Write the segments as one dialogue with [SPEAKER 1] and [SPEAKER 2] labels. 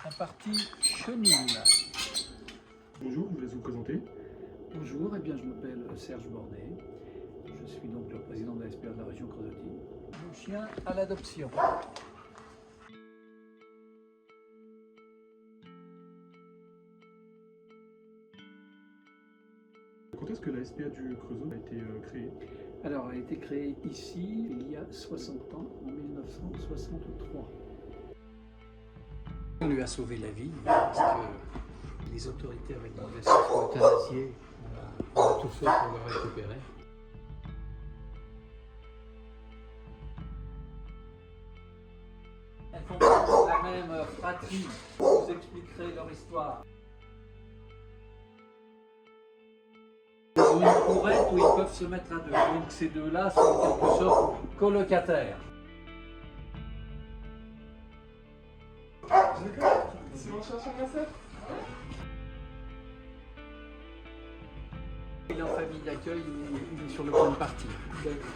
[SPEAKER 1] la partie chenille.
[SPEAKER 2] Bonjour, je vous laisse vous présenter.
[SPEAKER 1] Bonjour, eh bien, je m'appelle Serge Bornet. Je suis donc le président de la SPA de la région Creusot-Ty. Mon chien à l'adoption.
[SPEAKER 2] Quand est-ce que la SPA du Creusot a été créée?
[SPEAKER 1] Alors, elle a été créée ici il y a 60 ans, en 1963. On lui a sauvé la vie parce que les autorités avaient demandé à ce qu'il soit euthanasié. On a tout fait pour le récupérer. Elles font tous la même fratrie. Je vous expliquerai leur histoire. Ils ont une courette où ils peuvent se mettre à deux. Donc ces deux-là sont en quelque sorte colocataires.
[SPEAKER 2] D'accord, c'est mon chercheur masseur.
[SPEAKER 1] Il est en famille d'accueil, il est sur le point de partir, d'être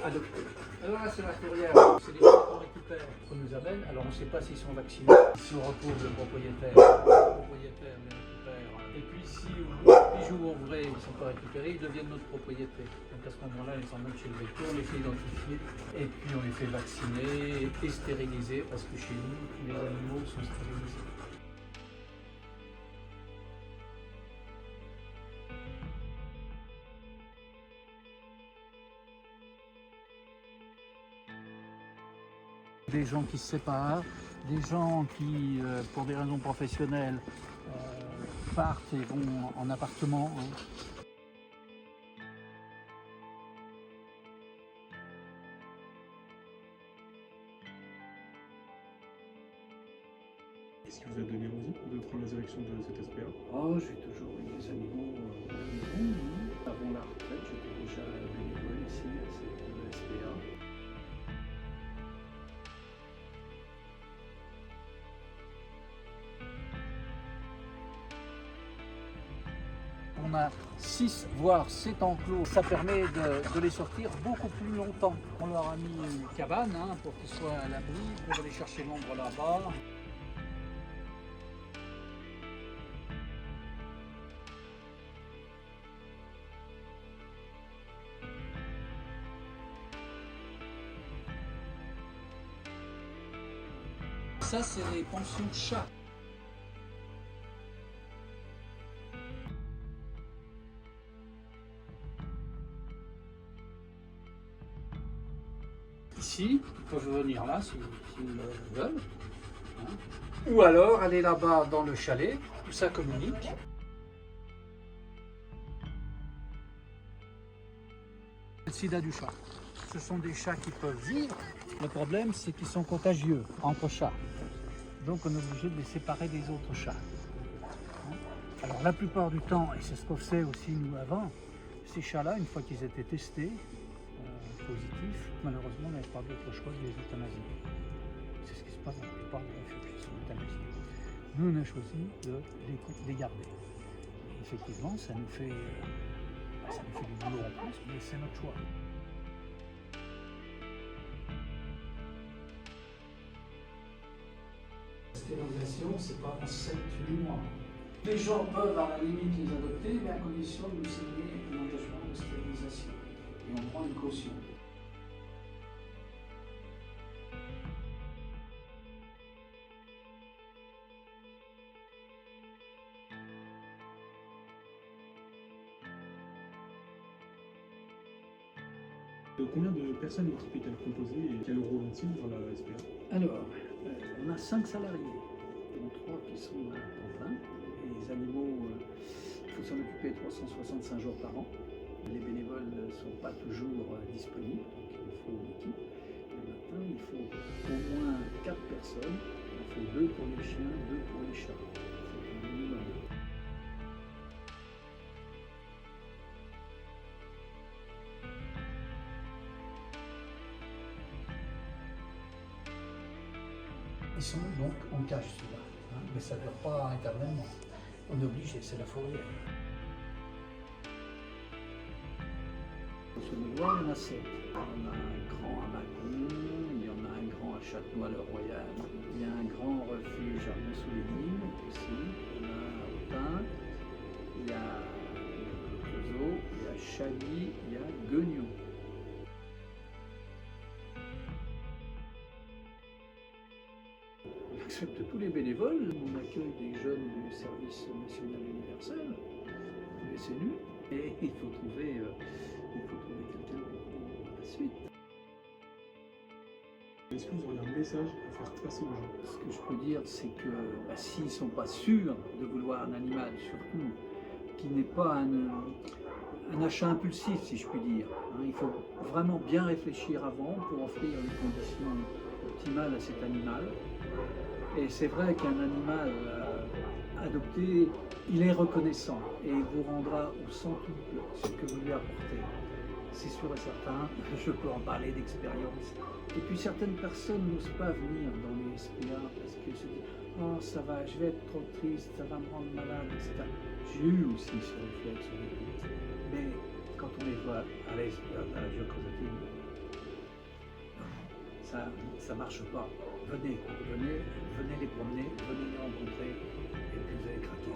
[SPEAKER 1] adopté. Alors là, c'est la fourrière, c'est les gens qu'on récupère, qu'on nous amène. Alors on ne sait pas s'ils sont vaccinés. Si on retrouve le propriétaire les récupère. Et puis si au bout de 10 jours ouvrés, ils ne sont pas récupérés, ils deviennent notre propriété. Donc à ce moment-là, ils s'emmènent chez le véto, on les fait identifier et puis on les fait vacciner et stériliser parce que chez nous, tous les animaux sont stérilisés. Des gens qui se séparent, des gens qui, pour des raisons professionnelles, partent et vont en appartement.
[SPEAKER 2] Qu'est-ce qui vous a donné envie de prendre la direction de cette SPA?
[SPEAKER 1] Oh, j'ai toujours eu des animaux à la maison. Avant la retraite, j'étais déjà bénévole ici à cette SPA. On a 6 voire 7 enclos. Ça permet de les sortir beaucoup plus longtemps. On leur a mis une cabane pour qu'ils soient à l'abri, pour aller chercher l'ombre là-bas. Ça, c'est les pensions chats. Ici, ils peuvent venir là s'ils le veulent. Ou alors aller là-bas dans le chalet, où ça communique. Le sida du chat. Ce sont des chats qui peuvent vivre. Le problème, c'est qu'ils sont contagieux entre chats. Donc on est obligé de les séparer des autres chats. Alors la plupart du temps, et c'est ce qu'on faisait aussi nous avant, ces chats-là, une fois qu'ils étaient testés, positifs, malheureusement on n'avait pas d'autre choix de les euthanasier. C'est ce qui se passe dans la plupart des refuges qui sont euthanasiés. Nous on a choisi de les garder. Effectivement, ça nous fait du boulot en plus, mais c'est notre choix. La stérilisation, c'est pas en 7-8 mois. Les gens peuvent à la limite les adopter, mais à condition de nous signer un engagement de stérilisation. Et on prend une caution.
[SPEAKER 2] De combien de personnes l'équipe est-elle composée et quel rôle ont-ils dans la SPA?
[SPEAKER 1] Alors, on a 5 salariés, dont 3 qui sont à temps plein. Et les animaux, il faut s'en occuper 365 jours par an. Les bénévoles ne sont pas toujours disponibles, donc il faut une équipe. Et maintenant, il faut au moins 4 personnes. Il faut 2 pour les chiens, 2 pour les chats. C'est un minimum. Ils sont donc en cage ceux-là, mais ça ne dure pas éternellement. On est obligé, c'est la fourrière. Sur le Loir, il y en a 7. Il y en a un grand à Mâcon, il y en a un grand à Châtenois-le-Royal, il y a un grand refuge à Mont-sous-les-Mines. Chagny, il y a Guignon. On accepte tous les bénévoles, on accueille des jeunes du service national universel, du SNU, et il faut trouver quelqu'un pour la suite.
[SPEAKER 2] Est-ce que vous auriez un message à faire passer aux gens?
[SPEAKER 1] Ce que je peux dire, c'est que s'ils ne sont pas sûrs de vouloir un animal, surtout, qui n'est pas un achat impulsif, si je puis dire, hein, il faut vraiment bien réfléchir avant pour offrir les conditions optimales à cet animal. Et c'est vrai qu'un animal adopté, il est reconnaissant et il vous rendra au centuple ce que vous lui apportez. C'est sûr et certain, je peux en parler d'expérience. Et puis certaines personnes n'osent pas venir dans les SPA parce qu'elles se disent « Oh ça va, je vais être trop triste, ça va me rendre malade, etc. » J'ai eu aussi ce réflexe au début. Mais quand on les voit à la SPA, à la Jocosatine, ça ne marche pas. Venez les promener, venez les rencontrer et puis vous allez craquer.